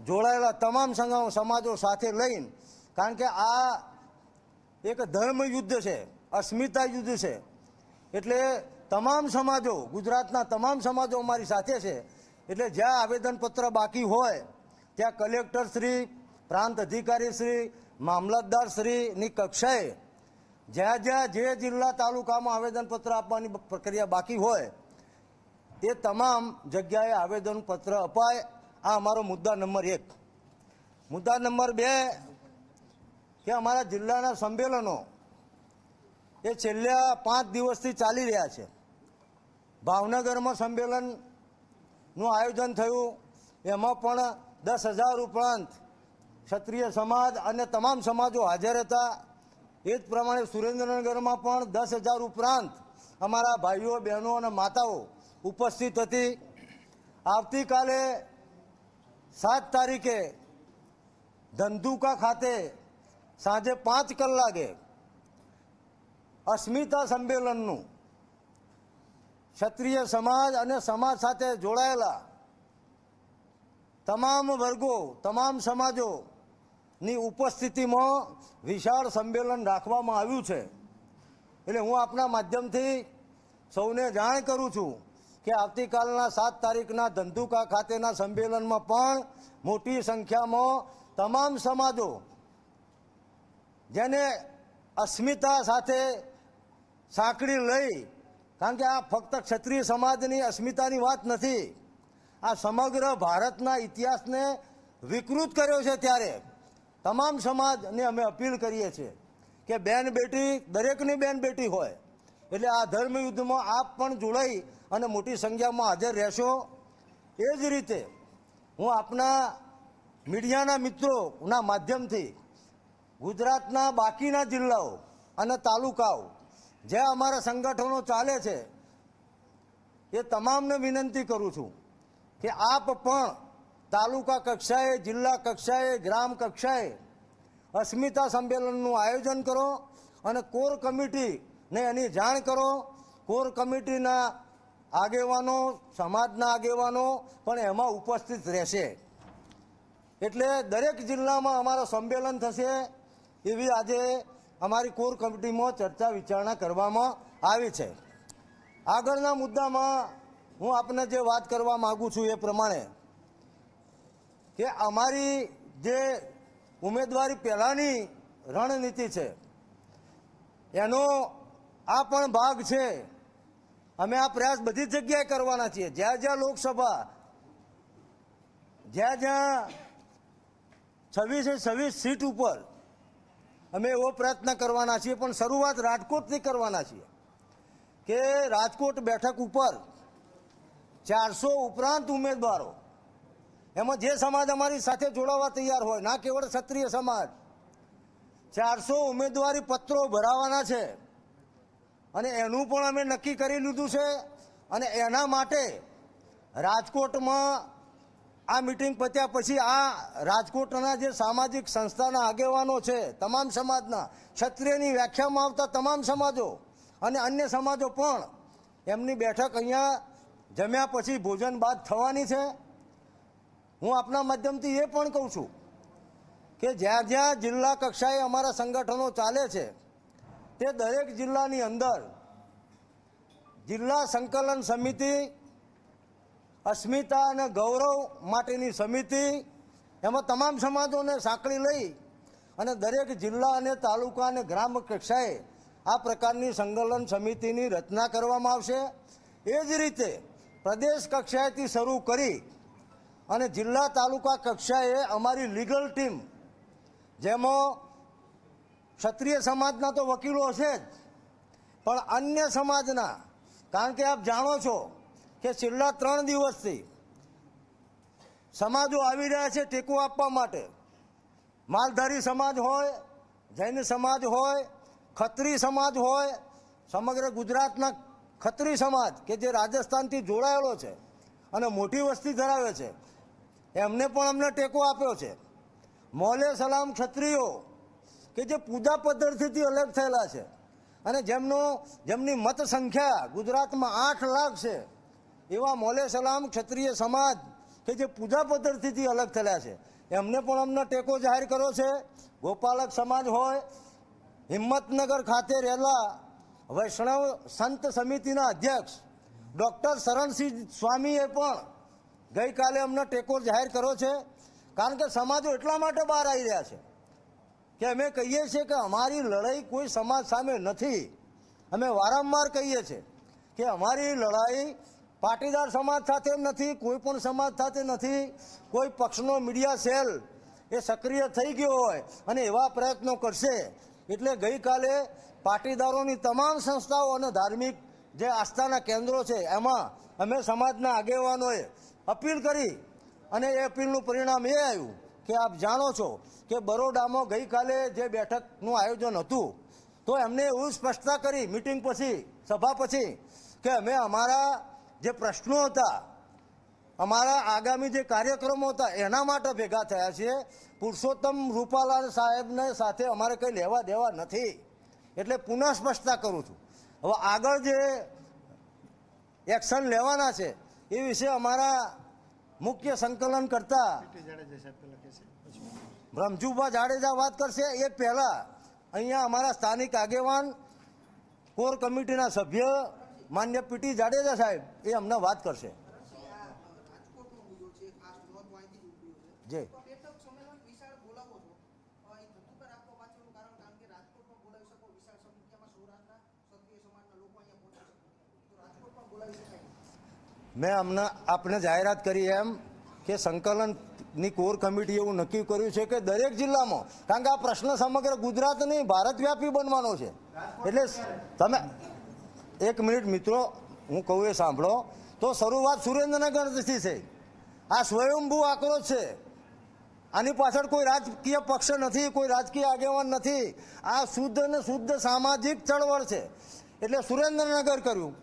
જોડાયેલા તમામ સમાજો સાથે લઈને, કારણ કે આ એક ધર્મ યુદ્ધ છે, અસ્મિતા યુદ્ધ છે, એટલે તમામ સમાજો, ગુજરાતના તમામ સમાજો અમારી સાથે છે. એટલે જ્યાં આવેદનપત્ર બાકી હોય ત્યાં કલેક્ટર શ્રી, પ્રાંત અધિકારી શ્રી, મામલતદાર શ્રીની કક્ષાએ જ્યાં જ્યાં જે જિલ્લા તાલુકામાં આવેદનપત્ર આપવાની પ્રક્રિયા બાકી હોય એ તમામ જગ્યાએ આવેદનપત્ર અપાય. આ અમારો મુદ્દા નંબર 1. મુદ્દા નંબર 2 કે અમારા જિલ્લાના સંમેલનો એ છેલ્લા 5 દિવસથી ચાલી રહ્યા છે. ભાવનગરમાં સંમેલનનું આયોજન થયું, એમાં પણ 10,000 ઉપરાંત ક્ષત્રિય સમાજ અને તમામ સમાજો હાજર હતા. એ જ પ્રમાણે સુરેન્દ્રનગરમાં પણ 10,000 ઉપરાંત અમારા ભાઈઓ, બહેનો અને માતાઓ ઉપસ્થિત હતી. આવતીકાલે 7 તારીખે ધંધુકા ખાતે સાંજે 5 કલાકે અસ્મિતા સંમેલનનું ક્ષત્રિય સમાજ અને સમાજ સાથે જોડાયેલા તમામ વર્ગો, તમામ સમાજોની ઉપસ્થિતિમાં વિશાળ સંમેલન રાખવામાં આવ્યું છે. એટલે હું આપના માધ્યમથી સૌને જાણ કરું છું કે આવતીકાલના 7 તારીખના ધંધુકા ખાતેના સંમેલનમાં પણ મોટી સંખ્યામાં તમામ સમાજો જેને અસ્મિતા સાથે સાંકળી લઈ, કારણ કે આ ફક્ત ક્ષત્રિય સમાજની અસ્મિતાની વાત નથી, આ સમગ્ર ભારતના ઇતિહાસને વિકૃત કર્યો છે. ત્યારે તમામ સમાજને અમે અપીલ કરીએ છીએ કે બેન બેટી, દરેકની બેન બેટી હોય. એટલે આ ધર્મયુદ્ધમાં આપ પણ જોડાઈ અને મોટી સંખ્યામાં હાજર રહેશો. એ જ રીતે હું આપના મીડિયાના મિત્રોના માધ્યમથી ગુજરાતના બાકીના જિલ્લાઓ અને તાલુકાઓ જ્યાં અમારા સંગઠનો ચાલે છે એ તમામને વિનંતી કરું છું કે આપ પણ તાલુકા કક્ષાએ, જિલ્લા કક્ષાએ, ગ્રામ કક્ષાએ અસ્મિતા સંમેલનનું આયોજન કરો અને કોર કમિટીને એની જાણ કરો. કોર કમિટીના આગેવાનો, સમાજના આગેવાનો પણ એમાં ઉપસ્થિત રહેશે. એટલે દરેક જિલ્લામાં અમારો સંમેલન થશે એવી આજે અમારી કોર કમિટીમાં ચર્ચા વિચારણા કરવામાં આવી છે. આગળના મુદ્દામાં હું આપને જે વાત કરવા માગું છું એ પ્રમાણે કે અમારી જે ઉમેદવારી પહેલાંની રણનીતિ છે એનો આ પણ ભાગ છે. અમે આ પ્રયાસ બધી જ જગ્યાએ કરવાના છીએ. જ્યાં જ્યાં લોકસભા, જ્યાં જ્યાં 26 સીટ ઉપર અમે એવો પ્રયત્ન કરવાના છીએ. પણ શરૂઆત રાજકોટથી કરવાના છીએ કે રાજકોટ બેઠક ઉપર 400 ઉપરાંત ઉમેદવારો, એમાં જે સમાજ અમારી સાથે જોડાવા તૈયાર હોય, ના કેવળ ક્ષત્રિય સમાજ, 400 ઉમેદવારી પત્રો ભરાવાના છે. અને એનું પણ અમે નક્કી કરી લીધું છે. અને એના માટે રાજકોટમાં આ મિટિંગ પત્યા પછી આ રાજકોટના જે સામાજિક સંસ્થાના આગેવાનો છે, તમામ સમાજના, ક્ષત્રિયની વ્યાખ્યામાં આવતા તમામ સમાજો અને અન્ય સમાજો પણ એમની બેઠક અહીંયા જમ્યા પછી ભોજન બાદ થવાની છે. હું આપના માધ્યમથી એ પણ કહું છું કે જ્યાં જ્યાં જિલ્લા કક્ષાએ અમારા સંગઠનો ચાલે છે તે દરેક જિલ્લાની અંદર જિલ્લા સંકલન સમિતિ, અસ્મિતા અને ગૌરવ માટેની સમિતિ, એમાં તમામ સમાજોને સાંકળી લઈ અને દરેક જિલ્લા અને તાલુકા અને ગ્રામ કક્ષાએ આ પ્રકારની સંકલન સમિતિની રચના કરવામાં આવશે. એ જ રીતે પ્રદેશ કક્ષાએથી શરૂ કરી અને જિલ્લા તાલુકા કક્ષાએ અમારી લીગલ ટીમ, જેમાં ક્ષત્રિય સમાજના તો વકીલો હશે જ, પણ અન્ય સમાજના, કારણ કે આપ જાણો છો કે છેલ્લા 3 દિવસથી સમાજો આવી રહ્યા છે ટેકો આપવા માટે. માલધારી સમાજ હોય, જૈન સમાજ હોય, ખત્રી સમાજ હોય, સમગ્ર ગુજરાતના ખત્રી સમાજ કે જે રાજસ્થાનથી જોડાયેલો છે અને મોટી વસ્તી ધરાવે છે, એમને પણ અમને ટેકો આપ્યો છે. મોલે સલામ ક્ષત્રિયો કે જે પૂજા પદ્ધતિથી અલગ થયેલા છે અને જેમની મત સંખ્યા ગુજરાતમાં 8 લાખ છે, એવા મોલે સલામ ક્ષત્રિય સમાજ કે જે પૂજા પદ્ધતિથી અલગ થયેલા છે એમને પણ અમને ટેકો જાહેર કર્યો છે. ગોપાલક સમાજ હોય, હિંમતનગર ખાતે રહેલા વૈષ્ણવ સંત સમિતિના અધ્યક્ષ ડૉક્ટર શરણસિંહ સ્વામીએ પણ ગઈકાલે અમને ટેકો જાહેર કર્યો છે. કારણ કે સમાજો એટલા માટે બહાર આવી રહ્યા છે કે અમે કહીએ છીએ કે અમારી લડાઈ કોઈ સમાજ સામે નથી. અમે વારંવાર કહીએ છીએ કે અમારી લડાઈ પાટીદાર સમાજ સાથે નથી, કોઈ પણ સમાજ સાથે નથી. કોઈ પક્ષનો મીડિયા સેલ એ સક્રિય થઈ ગયો હોય અને એવા પ્રયત્નો કરશે એટલે ગઈકાલે પાટીદારોની તમામ સંસ્થાઓ અને ધાર્મિક જે આસ્થાના કેન્દ્રો છે એમાં અમે સમાજના આગેવાનોએ અપીલ કરી અને એ અપીલનું પરિણામ એ આવ્યું કે આપ જાણો છો કે બરોડામાં ગઈકાલે જે બેઠકનું આયોજન હતું તો એમને એવું સ્પષ્ટતા કરી મિટિંગ પછી, સભા પછી, કે અમે અમારા જે પ્રશ્નો હતા, અમારા આગામી જે કાર્યક્રમો હતા એના માટે ભેગા થયા છીએ. પુરુષોત્તમ રૂપાલાલ સાહેબને સાથે અમારે કંઈ લેવા દેવા નથી. એટલે પુનઃ સ્પષ્ટતા કરું છું. હવે આગળ જે એક્શન લેવાના છે એ વિશે અમારા મુખ્ય સંકલન કરતા રમજુભા જાડેજા વાત કરશે. એ પહેલાં અહીંયા અમારા સ્થાનિક આગેવાન કોર કમિટીના સભ્ય માન્ય પીટી જાડેજા સાહેબ એ અમને વાત કરશે. જી મેં આપણે જાહેરાત કરી એમ કે સંકલનની કોર કમિટી એવું નક્કી કર્યું છે કે દરેક જિલ્લામાં, કારણ કે આ પ્રશ્ન સમગ્ર ગુજરાત નહીં ભારત વ્યાપી બનવાનો છે. એટલે તમે એક મિનિટ મિત્રો, હું કહું એ સાંભળો. તો શરૂઆત સુરેન્દ્રનગરથી છે. આ સ્વયંભૂ આક્રોશ છે. આની પાછળ કોઈ રાજકીય પક્ષ નથી, કોઈ રાજકીય આગેવાન નથી. આ શુદ્ધ અને શુદ્ધ સામાજિક ચળવળ છે. એટલે સુરેન્દ્રનગર કર્યું.